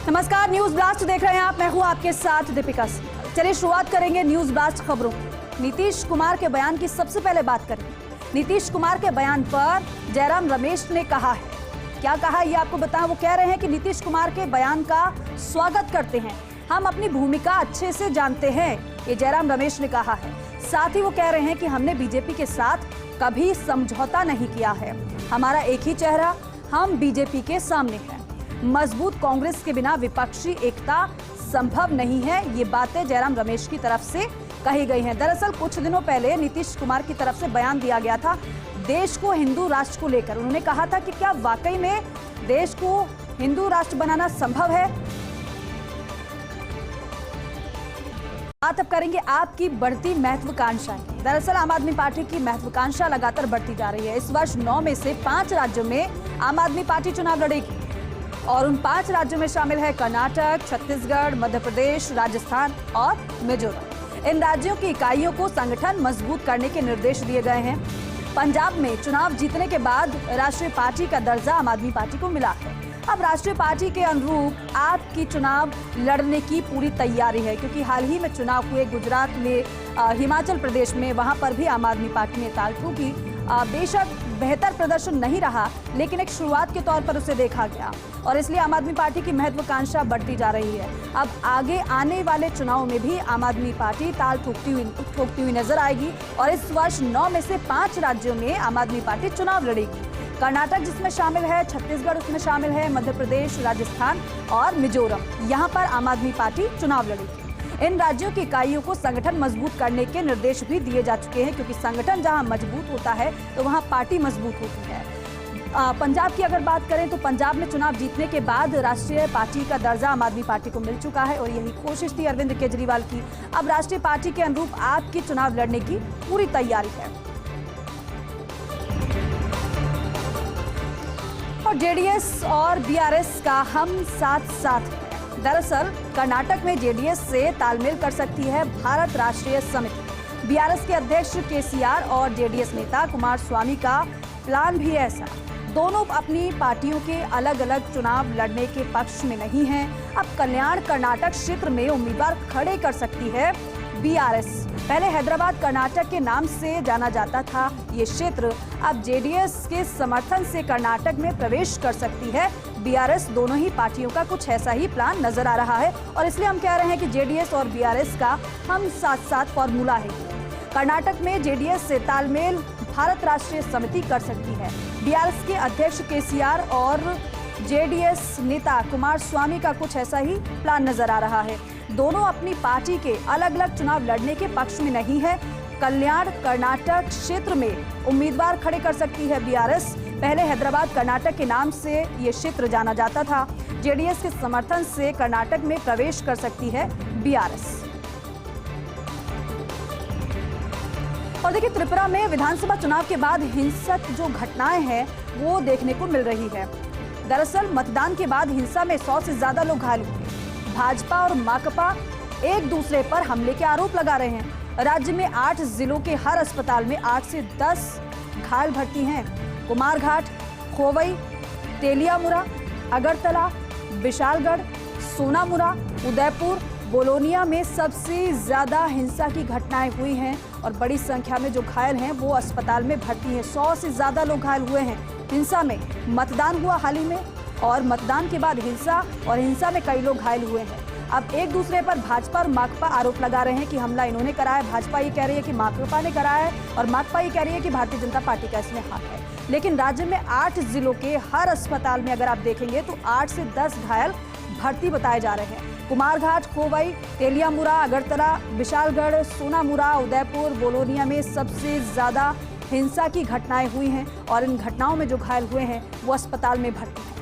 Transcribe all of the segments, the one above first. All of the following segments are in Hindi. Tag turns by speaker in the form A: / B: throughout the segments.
A: नमस्कार, न्यूज ब्लास्ट देख रहे हैं आप। मैं हूं आपके साथ दीपिका सिंह। चलिए शुरुआत करेंगे न्यूज ब्लास्ट खबरों। नीतीश कुमार के बयान की सबसे पहले बात करेंगे। नीतीश कुमार के बयान पर जयराम रमेश ने कहा है, क्या कहा ये आपको बताएं। वो कह रहे हैं कि नीतीश कुमार के बयान का स्वागत करते हैं, हम अपनी भूमिका अच्छे से जानते हैं, ये जयराम रमेश ने कहा है। साथ ही वो कह रहे हैं कि हमने बीजेपी के साथ कभी समझौता नहीं किया है, हमारा एक ही चेहरा, हम बीजेपी के सामने हैं। मजबूत कांग्रेस के बिना विपक्षी एकता संभव नहीं है, ये बातें जयराम रमेश की तरफ से कही गई हैं। दरअसल कुछ दिनों पहले नीतीश कुमार की तरफ से बयान दिया गया था देश को हिंदू राष्ट्र को लेकर। उन्होंने कहा था कि क्या वाकई में देश को हिंदू राष्ट्र बनाना संभव है। बात अब करेंगे आपकी बढ़ती महत्वाकांक्षा की। दरअसल आम आदमी पार्टी की महत्वाकांक्षा लगातार बढ़ती जा रही है। इस वर्ष 9 में से 5 राज्यों में आम आदमी पार्टी चुनाव लड़ेगी और उन 5 राज्यों में शामिल है कर्नाटक, छत्तीसगढ़, मध्य प्रदेश, राजस्थान और मिजोरम। इन राज्यों की इकाइयों को संगठन मजबूत करने के निर्देश दिए गए हैं। पंजाब में चुनाव जीतने के बाद राष्ट्रीय पार्टी का दर्जा आम आदमी पार्टी को मिला है। अब राष्ट्रीय पार्टी के अनुरूप आपकी चुनाव लड़ने की पूरी तैयारी है, क्योंकि हाल ही में चुनाव हुए गुजरात में, हिमाचल प्रदेश में, वहां पर भी आम आदमी पार्टी ने ताल ठोकी। बेशक बेहतर प्रदर्शन नहीं रहा, लेकिन एक शुरुआत के तौर पर उसे देखा गया और इसलिए आम आदमी पार्टी की महत्वाकांक्षा बढ़ती जा रही है। अब आगे आने वाले चुनाव में भी आम आदमी पार्टी ताल ठोकती हुई नजर आएगी और इस वर्ष 9 में से 5 राज्यों में आम आदमी पार्टी चुनाव लड़ेगी। कर्नाटक जिसमें शामिल है, छत्तीसगढ़ उसमें शामिल है, मध्य प्रदेश, राजस्थान और मिजोरम, यहाँ पर आम आदमी पार्टी चुनाव लड़ेगी। इन राज्यों की इकाइयों को संगठन मजबूत करने के निर्देश भी दिए जा चुके हैं, क्योंकि संगठन जहां मजबूत होता है तो वहां पार्टी मजबूत होती है। पंजाब की अगर बात करें तो पंजाब में चुनाव जीतने के बाद राष्ट्रीय पार्टी का दर्जा आम आदमी पार्टी को मिल चुका है और यही कोशिश थी अरविंद केजरीवाल की। अब राष्ट्रीय पार्टी के अनुरूप आपकी चुनाव लड़ने की पूरी तैयारी है। और जेडीएस और बीआरएस का हम साथ साथ है। दरअसल कर्नाटक में जेडीएस से तालमेल कर सकती है भारत राष्ट्रीय समिति। बीआरएस के अध्यक्ष केसीआर और जेडीएस नेता कुमार स्वामी का प्लान भी ऐसा। दोनों अपनी पार्टियों के अलग अलग चुनाव लड़ने के पक्ष में नहीं हैं। अब कल्याण कर्नाटक क्षेत्र में उम्मीदवार खड़े कर सकती है बीआरएस। पहले हैदराबाद कर्नाटक के नाम से जाना जाता था ये क्षेत्र, अब जेडीएस के समर्थन से कर्नाटक में प्रवेश कर सकती है बीआरएस। दोनों ही पार्टियों का कुछ ऐसा ही प्लान नजर आ रहा है और इसलिए हम कह रहे हैं कि जेडीएस और बीआरएस का हम साथ साथ फॉर्मूला है। कर्नाटक में जेडीएस से तालमेल भारत राष्ट्रीय समिति कर सकती है। बीआरएस के अध्यक्ष केसीआर और जेडीएस नेता कुमार स्वामी का कुछ ऐसा ही प्लान नजर आ रहा है। दोनों अपनी पार्टी के अलग अलग चुनाव लड़ने के पक्ष में नहीं है। कल्याण कर्नाटक क्षेत्र में उम्मीदवार खड़े कर सकती है बीआरएस। पहले हैदराबाद कर्नाटक के नाम से ये क्षेत्र जाना जाता था। जेडीएस के समर्थन से कर्नाटक में प्रवेश कर सकती है बीआरएस। और देखिए, त्रिपुरा में विधानसभा चुनाव के बाद हिंसक जो घटनाएं हैं वो देखने को मिल रही है। दरअसल मतदान के बाद हिंसा में 100 से ज्यादा लोग घायल हुए। भाजपा और माकपा एक दूसरे पर हमले के आरोप लगा रहे हैं। राज्य में 8 जिलों के हर अस्पताल में 8 से 10 घायल भर्ती हैं। कुमारघाट, खोवई, तेलियामुरा, अगरतला, विशालगढ़, सोनामुरा, उदयपुर, बोलोनिया में सबसे ज्यादा हिंसा की घटनाएं हुई हैं और बड़ी संख्या में जो घायल हैं वो अस्पताल में भर्ती हैं। 100 से ज्यादा लोग घायल हुए हैं हिंसा में। मतदान हुआ हाल ही में और मतदान के बाद हिंसा, और हिंसा में कई लोग घायल हुए हैं। अब एक दूसरे पर भाजपा और माकपा आरोप लगा रहे हैं कि हमला इन्होंने कराया है। भाजपा ये कह रही है कि माकपा ने कराया है और माकपा ये कह रही है कि भारतीय जनता पार्टी का इसमें हाथ है। लेकिन राज्य में 8 जिलों के हर अस्पताल में अगर आप देखेंगे तो 8 से 10 घायल भर्ती बताए जा रहे हैं। कुमारघाट, खोवई, तेलियामुरा, अगरतला, विशालगढ़, सोनामुरा, उदयपुर, बोलोनिया में सबसे ज्यादा हिंसा की घटनाएं हुई हैं और इन घटनाओं में जो घायल हुए हैं वो अस्पताल में भर्ती हैं।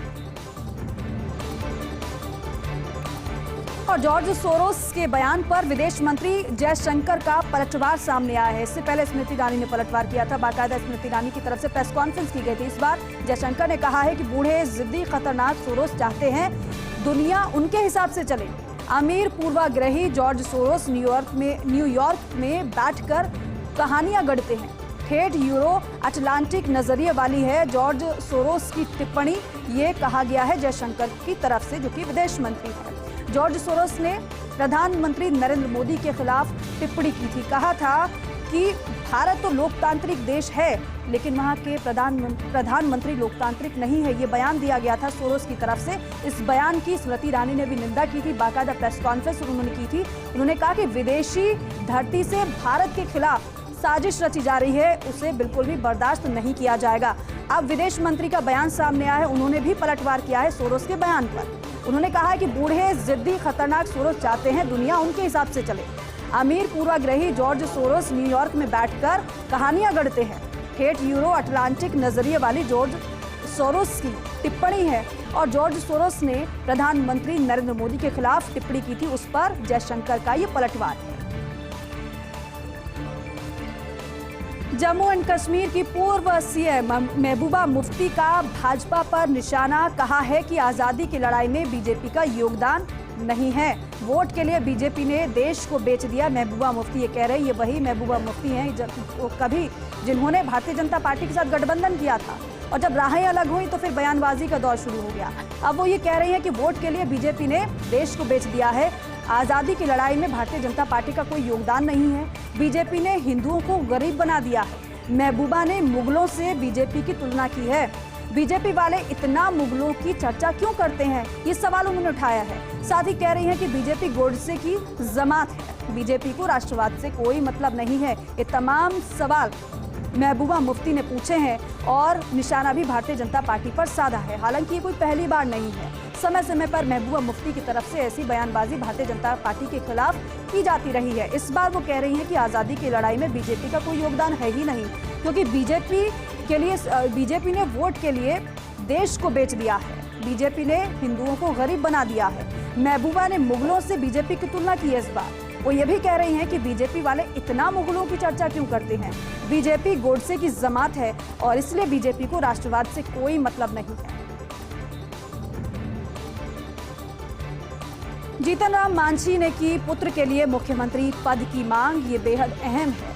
A: और जॉर्ज सोरोस के बयान पर विदेश मंत्री जयशंकर का पलटवार सामने आया है। इससे पहले स्मृति ईरानी ने पलटवार किया था। बाकायदा स्मृति ईरानी की तरफ से प्रेस कॉन्फ्रेंस की गई थी। इस बार जयशंकर ने कहा है कि बूढ़े, जिद्दी, खतरनाक सोरोस चाहते हैं दुनिया उनके हिसाब से चले। अमीर पूर्वाग्रही जॉर्ज सोरोस न्यूयॉर्क में बैठकर कहानियां गढ़ते हैं, हेट यूरो अटलांटिक नजरिए वाली है जॉर्ज सोरोस की टिप्पणी, ये कहा गया है जयशंकर की तरफ से, जो कि विदेश मंत्री है। जॉर्ज सोरोस ने प्रधानमंत्री नरेंद्र मोदी के खिलाफ टिप्पणी की थी। कहा था कि भारत तो लोकतांत्रिक देश है, लेकिन वहां के प्रधानमंत्री लोकतांत्रिक नहीं है। ये बयान दिया गया था सोरोस की तरफ से। इस बयान की स्मृति ईरानी ने भी निंदा की थी, बाकायदा प्रेस कॉन्फ्रेंस उन्होंने की थी। उन्होंने कहा कि विदेशी धरती से भारत के खिलाफ साजिश रची जा रही है, उसे बिल्कुल भी बर्दाश्त नहीं किया जाएगा। अब विदेश मंत्री का बयान सामने आया है, उन्होंने भी पलटवार किया है सोरोस के बयान पर। उन्होंने कहा है कि बूढ़े जिद्दी खतरनाक सोरोस चाहते हैं दुनिया उनके हिसाब से चले। अमीर पूर्वाग्रही जॉर्ज सोरोस न्यूयॉर्क में बैठकर कहानियां गढ़ते हैं। हेट यूरो अटलांटिक नजरिए वाली जॉर्ज सोरोस की टिप्पणी है और जॉर्ज सोरोस ने प्रधानमंत्री नरेंद्र मोदी के खिलाफ टिप्पणी की थी, उस पर जयशंकर का ये पलटवार है। जम्मू एंड कश्मीर की पूर्व सीएम महबूबा मुफ्ती का भाजपा पर निशाना, कहा है कि आजादी की लड़ाई में बीजेपी का योगदान नहीं है। वोट के लिए बीजेपी ने देश को बेच दिया, महबूबा मुफ्ती ये कह रहे हैं। ये वही महबूबा मुफ्ती हैं कभी जिन्होंने भारतीय जनता पार्टी के साथ गठबंधन किया था और जब राहें अलग हुई तो फिर बयानबाजी का दौर शुरू हो गया। अब वो ये कह रही हैं कि वोट के लिए बीजेपी ने देश को बेच दिया है, आज़ादी की लड़ाई में भारतीय जनता पार्टी का कोई योगदान नहीं है, बीजेपी ने हिंदुओं को गरीब बना दिया है। महबूबा ने मुगलों से बीजेपी की तुलना की है। बीजेपी वाले इतना मुगलों की चर्चा क्यों करते हैं, ये सवाल उन्होंने उठाया है। साथ ही कह रही हैं कि बीजेपी गोडसे की जमात है, बीजेपी को राष्ट्रवाद से कोई मतलब नहीं है। ये तमाम सवाल महबूबा मुफ्ती ने पूछे हैं और निशाना भी भारतीय जनता पार्टी पर साधा है। हालांकि ये कोई पहली बार नहीं है, समय समय पर महबूबा मुफ्ती की तरफ से ऐसी बयानबाजी भारतीय जनता पार्टी के खिलाफ की जाती रही है। इस बार वो कह रही हैं कि आज़ादी की लड़ाई में बीजेपी का कोई योगदान है ही नहीं, क्योंकि बीजेपी ने वोट के लिए देश को बेच दिया है, बीजेपी ने हिंदुओं को गरीब बना दिया है। महबूबा ने मुगलों से बीजेपी की तुलना की है। इस बार वो ये भी कह रही हैं कि बीजेपी वाले इतना मुगलों की चर्चा क्यों करते हैं, बीजेपी गोडसे की जमात है और इसलिए बीजेपी को राष्ट्रवाद से कोई मतलब नहीं है। जीतन राम मांझी ने की पुत्र के लिए मुख्यमंत्री पद की मांग, ये बेहद अहम है।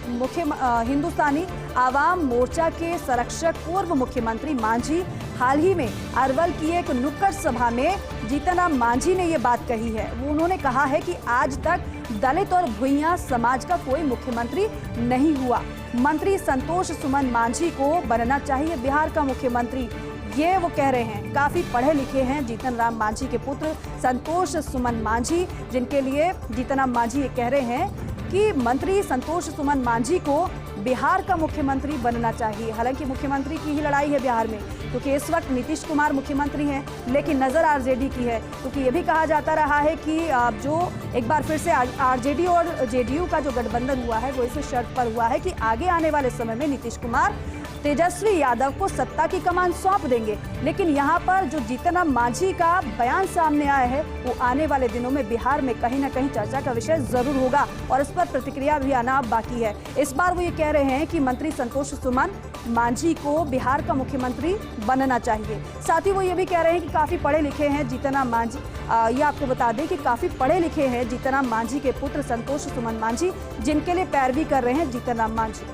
A: हिंदुस्तानी आवाम मोर्चा के संरक्षक पूर्व मुख्यमंत्री मांझी हाल ही में अरवल की एक नुक्कड़ सभा में जीतन राम मांझी ने ये बात कही है। उन्होंने कहा है कि आज तक दलित और भुइयां समाज का कोई मुख्यमंत्री नहीं हुआ, मंत्री संतोष सुमन मांझी को बनना चाहिए बिहार का मुख्यमंत्री, ये वो कह रहे हैं। काफी पढ़े लिखे हैं जीतन राम मांझी के पुत्र संतोष सुमन मांझी, जिनके लिए जीतन राम मांझी ये कह रहे हैं कि मंत्री संतोष सुमन मांझी को बिहार का मुख्यमंत्री बनना चाहिए। हालांकि मुख्यमंत्री की ही लड़ाई है बिहार में, क्योंकि इस वक्त नीतीश कुमार मुख्यमंत्री हैं, लेकिन नजर आरजेडी की है, क्योंकि ये भी कहा जाता रहा है कि जो एक बार फिर से आरजेडी और जेडीयू का जो गठबंधन हुआ है वो इस शर्त पर हुआ है कि आगे आने वाले समय में नीतीश कुमार तेजस्वी यादव को सत्ता की कमान सौंप देंगे। लेकिन यहाँ पर जो जीतन राम मांझी का बयान सामने आया है वो आने वाले दिनों में बिहार में कहीं ना कहीं चर्चा का विषय जरूर होगा और इस पर प्रतिक्रिया भी आना बाकी है। इस बार वो ये कह रहे हैं कि मंत्री संतोष सुमन मांझी को बिहार का मुख्यमंत्री बनना चाहिए। साथ ही वो ये भी कह रहे हैं कि काफी पढ़े लिखे हैं जीतन राम मांझी। ये आपको बता दें कि काफी पढ़े लिखे हैं जीतन राम मांझी के पुत्र संतोष सुमन मांझी, जिनके लिए पैरवी कर रहे हैं जीतन राम मांझी।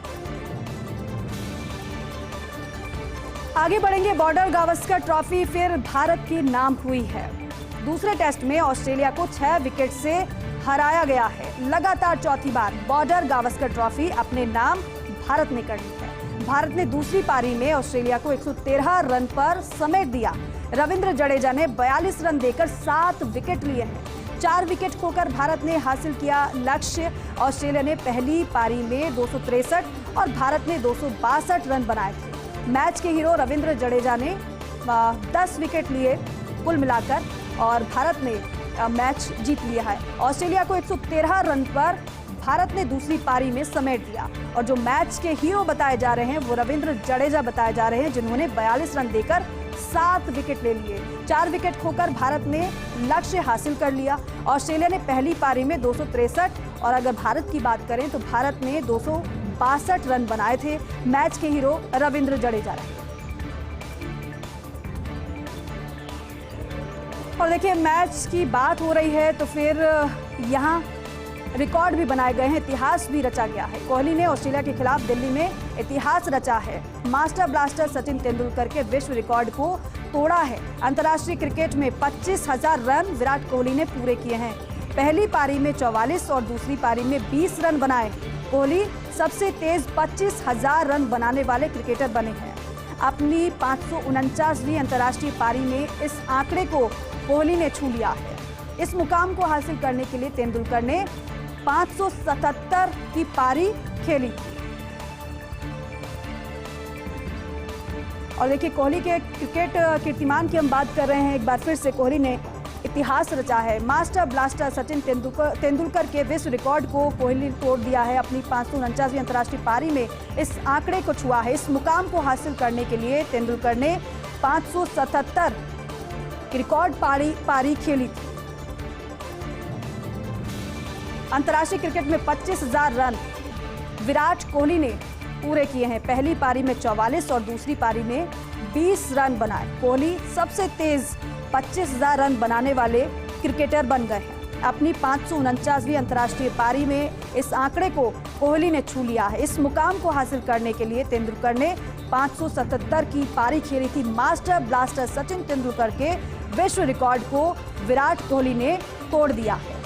A: आगे बढ़ेंगे। बॉर्डर गावस्कर ट्रॉफी फिर भारत के नाम हुई है। दूसरे टेस्ट में ऑस्ट्रेलिया को 6 विकेट से हराया गया है। लगातार चौथी बार बॉर्डर गावस्कर ट्रॉफी अपने नाम भारत ने कर ली है। भारत ने दूसरी पारी में ऑस्ट्रेलिया को 113 रन पर समेट दिया। रविंद्र जडेजा ने 42 रन देकर 7 विकेट लिए हैं। 4 विकेट खोकर भारत ने हासिल किया लक्ष्य। ऑस्ट्रेलिया ने पहली पारी में 263 और भारत ने 262 रन बनाए थे। मैच के हीरो रविंद्र जडेजा ने 10 विकेट लिए कुल मिलाकर और भारत ने मैच जीत लिया है। ऑस्ट्रेलिया को 113 रन पर भारत ने दूसरी पारी में समेट दिया और जो मैच के हीरो बताए जा रहे हैं वो रविंद्र जडेजा बताए जा रहे हैं, जिन्होंने 42 रन देकर 7 विकेट ले लिए। 4 विकेट खोकर भारत ने लक्ष्य हासिल कर लिया। ऑस्ट्रेलिया ने पहली पारी में 263 और अगर भारत की बात करें तो भारत ने 262 रन बनाए थे। मैच के हीरो रविंद्र जडेजा रहे। और देखिए, मैच की बात हो रही है तो फिर यहाँ रिकॉर्ड भी बनाए गए हैं, इतिहास भी रचा गया है। कोहली ने ऑस्ट्रेलिया के खिलाफ दिल्ली में इतिहास रचा है। मास्टर ब्लास्टर सचिन तेंदुलकर के विश्व रिकॉर्ड को तोड़ा है। अंतर्राष्ट्रीय क्रिकेट में 25,000 रन विराट कोहली ने पूरे किए हैं। पहली पारी में 44 और दूसरी पारी में 20 रन बनाए। कोहली सबसे तेज 25,000 रन बनाने वाले क्रिकेटर बने हैं। अपनी 549वीं अंतर्राष्ट्रीय पारी में इस आंकड़े को कोहली ने छू लिया है। इस मुकाम को हासिल करने के लिए तेंदुलकर ने 577 की पारी खेली थी। और देखिए, कोहली के क्रिकेट कीर्तिमान की हम बात कर रहे हैं। एक बार फिर से कोहली ने इतिहास रचा है। मास्टर ब्लास्टर सचिन तेंदुलकर के विश्व रिकॉर्ड को कोहली ने तोड़ दिया है। अपनी 549वीं अंतर्राष्ट्रीय पारी में इस आंकड़े को छुआ है। इस मुकाम को हासिल करने के लिए तेंदुलकर ने 577 की रिकॉर्ड पारी खेली थी। अंतर्राष्ट्रीय क्रिकेट में 25,000 रन विराट कोहली ने पूरे किए हैं। पहली पारी में 44 और दूसरी पारी में 20 रन बनाए। कोहली सबसे तेज 25,000 रन बनाने वाले क्रिकेटर बन गए हैं। अपनी 549वीं अंतर्राष्ट्रीय पारी में इस आंकड़े को कोहली ने छू लिया है। इस मुकाम को हासिल करने के लिए तेंदुलकर ने 577 की पारी खेली थी। मास्टर ब्लास्टर सचिन तेंदुलकर के विश्व रिकॉर्ड को विराट कोहली ने तोड़ दिया है।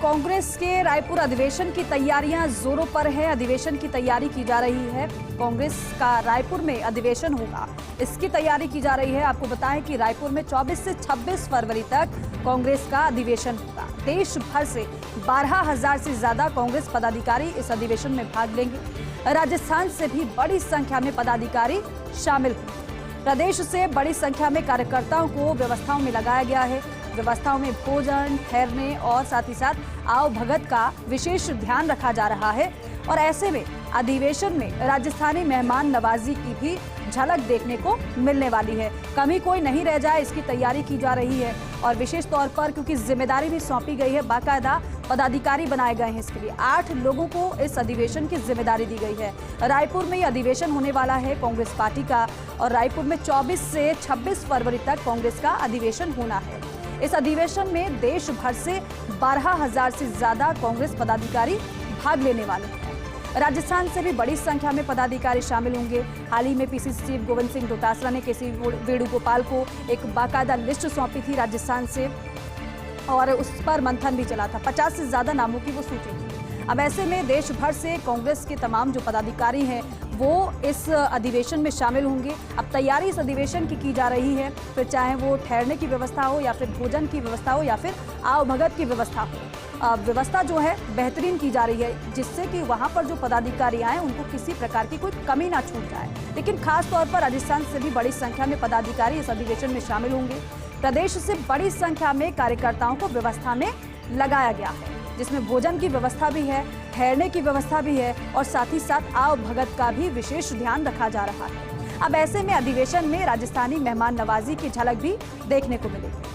A: कांग्रेस के रायपुर अधिवेशन की तैयारियां जोरों पर है। अधिवेशन की तैयारी की जा रही है। कांग्रेस का रायपुर में अधिवेशन होगा, इसकी तैयारी की जा रही है। आपको बताएं कि रायपुर में 24 से 26 फरवरी तक कांग्रेस का अधिवेशन होगा। देश भर से 12,000 से ज्यादा कांग्रेस पदाधिकारी इस अधिवेशन में भाग लेंगे। राजस्थान से भी बड़ी संख्या में पदाधिकारी शामिल होंगे। प्रदेश से बड़ी संख्या में कार्यकर्ताओं को व्यवस्थाओं में लगाया गया है। व्यवस्थाओं में भोजन, ठहरने और साथ ही साथ आओ भगत का विशेष ध्यान रखा जा रहा है। और ऐसे में अधिवेशन में राजस्थानी मेहमान नवाजी की भी झलक देखने को मिलने वाली है। कमी कोई नहीं रह जाए, इसकी तैयारी की जा रही है। और विशेष तौर पर क्योंकि जिम्मेदारी भी सौंपी गई है, बाकायदा पदाधिकारी बनाए गए हैं। इसके लिए 8 लोगों को इस अधिवेशन की जिम्मेदारी दी गई है। रायपुर में ये अधिवेशन होने वाला है कांग्रेस पार्टी का। और रायपुर में 24 से 26 फरवरी तक कांग्रेस का अधिवेशन होना है। इस अधिवेशन में देश भर से 12,000 से ज्यादा कांग्रेस पदाधिकारी भाग लेने वाले हैं। राजस्थान से भी बड़ी संख्या में पदाधिकारी शामिल होंगे। हाल ही में पीसीसी चीफ गोविंद सिंह डोटासरा ने केसी वेणुगोपाल को एक बाकायदा लिस्ट सौंपी थी राजस्थान से, और उस पर मंथन भी चला था। 50 से ज्यादा नामों की वो सूची थी। अब ऐसे में देश भर से कांग्रेस के तमाम जो पदाधिकारी हैं वो इस अधिवेशन में शामिल होंगे। अब तैयारी इस अधिवेशन की जा रही है, फिर चाहे वो ठहरने की व्यवस्था हो या फिर भोजन की व्यवस्था हो या फिर आओ भगत की व्यवस्था हो। व्यवस्था जो है बेहतरीन की जा रही है, जिससे कि वहां पर जो पदाधिकारी आए उनको किसी प्रकार की कोई कमी ना छूट जाए। लेकिन खास तौर पर राजस्थान से भी बड़ी संख्या में पदाधिकारी इस अधिवेशन में शामिल होंगे। प्रदेश से बड़ी संख्या में कार्यकर्ताओं को व्यवस्था में लगाया गया है, जिसमें भोजन की व्यवस्था भी है, ठहरने की व्यवस्था भी है और साथ ही साथ आओ भगत का भी विशेष ध्यान रखा जा रहा है। अब ऐसे में अधिवेशन में राजस्थानी मेहमान नवाजी की झलक भी देखने को मिलेगी।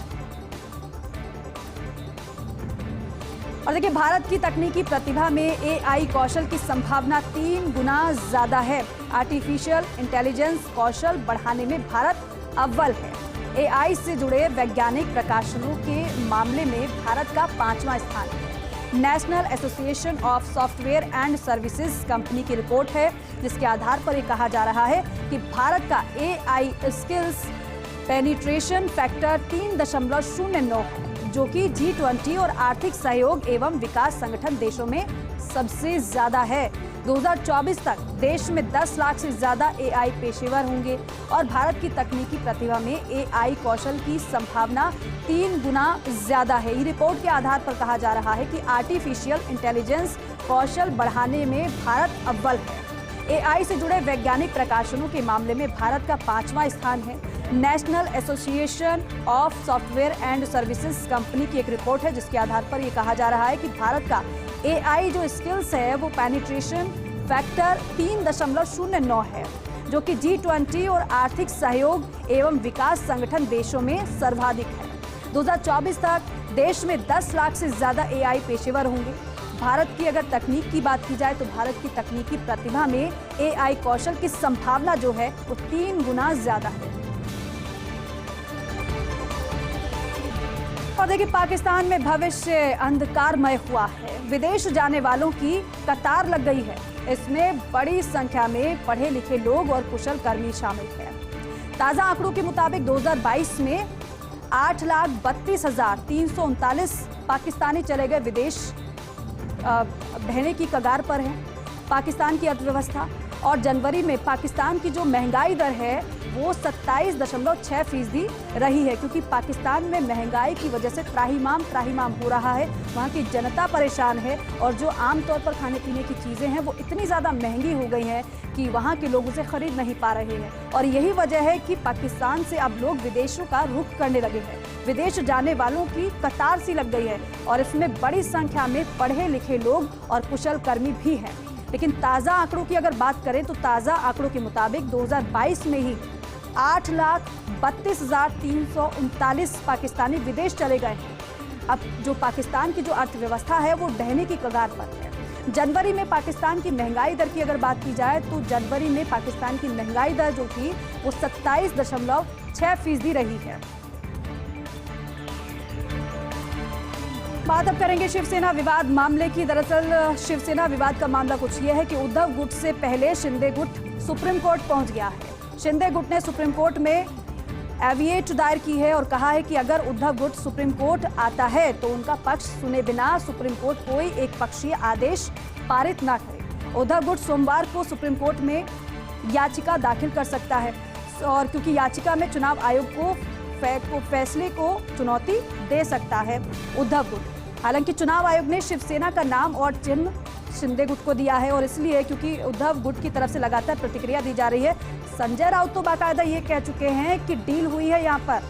A: और देखिए, भारत की तकनीकी प्रतिभा में एआई कौशल की संभावना 3 गुना ज्यादा है। आर्टिफिशियल इंटेलिजेंस कौशल बढ़ाने में भारत अव्वल है। एआई से जुड़े वैज्ञानिक प्रकाशनों के मामले में भारत का 5वां स्थान है। National association of software and services company की रिपोर्ट है, जिसके आधार पर यह कहा जा रहा है कि भारत का एआई स्किल्स पेनिट्रेशन फैक्टर 3.09 है, जो कि G20 और आर्थिक सहयोग एवं विकास संगठन देशों में सबसे ज्यादा है। 2024 तक देश में 10 लाख से ज्यादा एआई पेशेवर होंगे और भारत की तकनीकी प्रतिभा में एआई कौशल की संभावना 3 गुना ज्यादा है। ये रिपोर्ट के आधार पर कहा जा रहा है कि आर्टिफिशियल इंटेलिजेंस कौशल बढ़ाने में भारत अव्वल है। एआई से जुड़े वैज्ञानिक प्रकाशनों के मामले में भारत का 5वां स्थान है। National association of software and services company की एक रिपोर्ट है, जिसके आधार पर यह कहा जा रहा है कि भारत का एआई जो स्किल्स है वो पेनिट्रेशन फैक्टर 3.09 है, जो कि G20 और आर्थिक सहयोग एवं विकास संगठन देशों में सर्वाधिक है। 2024 तक देश में 10 लाख से ज्यादा एआई पेशेवर होंगे। भारत की अगर तकनीक की बात की जाए तो भारत की तकनीकी प्रतिभा में AI कौशल की संभावना जो है वो 3 गुना ज्यादा है। और देखिए, पाकिस्तान में भविष्य अंधकारमय हुआ है। विदेश जाने वालों की कतार लग गई है। इसमें बड़ी संख्या में पढ़े लिखे लोग और कुशल कर्मी शामिल हैं। ताजा आंकड़ों के मुताबिक 2022 में 8,32,339 पाकिस्तानी चले गए विदेश, बहने की कगार पर है पाकिस्तान की अर्थव्यवस्था। और जनवरी में पाकिस्तान की जो महंगाई दर है वो 27.6% रही है, क्योंकि पाकिस्तान में महंगाई की वजह से त्राहिमाम हो रहा है। वहाँ की जनता परेशान है और जो आमतौर पर खाने पीने की चीज़ें हैं वो इतनी ज़्यादा महंगी हो गई हैं कि वहाँ के लोग उसे खरीद नहीं पा रहे हैं। और यही वजह है कि पाकिस्तान से अब लोग विदेशों का रुख करने लगे हैं। विदेश जाने वालों की कतार सी लग गई है और इसमें बड़ी संख्या में पढ़े लिखे लोग और कुशल कर्मी भी हैं। लेकिन ताज़ा आंकड़ों की अगर बात करें तो ताज़ा आंकड़ों के मुताबिक 2022 में ही 8,32,339 पाकिस्तानी विदेश चले गए हैं। अब जो पाकिस्तान की जो अर्थव्यवस्था है वो ढहने की कगार पर है। जनवरी में पाकिस्तान की महंगाई दर की अगर बात की जाए तो जनवरी में पाकिस्तान की महंगाई दर जो थी वो 27.6% रही है। बात अब करेंगे शिवसेना विवाद मामले की। दरअसल शिवसेना विवाद का मामला कुछ ये है कि उद्धव गुट से पहले शिंदे गुट सुप्रीम कोर्ट पहुंच गया है। शिंदे गुट ने सुप्रीम कोर्ट में एविएट दायर की है और कहा है कि अगर उद्धव गुट सुप्रीम कोर्ट आता है तो उनका पक्ष सुने बिना सुप्रीम कोर्ट कोई एक पक्षीय आदेश पारित ना करे। उद्धव गुट सोमवार को सुप्रीम कोर्ट में याचिका दाखिल कर सकता है और क्योंकि याचिका में चुनाव आयोग को फैसले को चुनौती दे सकता है उद्धव गुट। हालांकि चुनाव आयोग ने शिवसेना का नाम और चिन्ह शिंदे गुट को दिया है और इसलिए क्योंकि उद्धव गुट की तरफ से लगातार प्रतिक्रिया दी जा रही है। संजय राउत तो बाकायदा ये कह चुके हैं कि डील हुई है यहाँ पर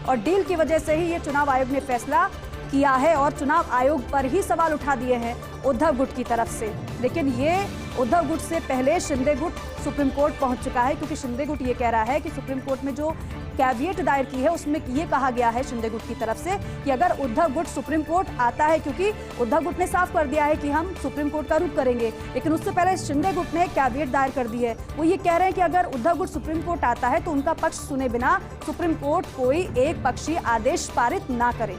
A: और डील की वजह से ही ये चुनाव आयोग ने फैसला किया है और चुनाव आयोग पर ही सवाल उठा दिए हैं उद्धव गुट की तरफ से। लेकिन ये उद्धव गुट से पहले शिंदे गुट सुप्रीम कोर्ट पहुंच चुका है, क्योंकि शिंदे गुट ये कह रहा है कि सुप्रीम कोर्ट में जो कैविएट दायर की है उसमें ये कहा गया है शिंदे गुट की तरफ से कि अगर उद्धव गुट सुप्रीम कोर्ट आता है, क्योंकि उद्धव गुट ने साफ कर दिया है कि हम सुप्रीम कोर्ट का रुख करेंगे, लेकिन उससे पहले शिंदे गुट ने कैविएट दायर कर दी है। वो ये कह रहे हैं कि अगर उद्धव गुट सुप्रीम कोर्ट आता है तो उनका पक्ष सुने बिना सुप्रीम कोर्ट कोई एक पक्षीय आदेश पारित ना करे।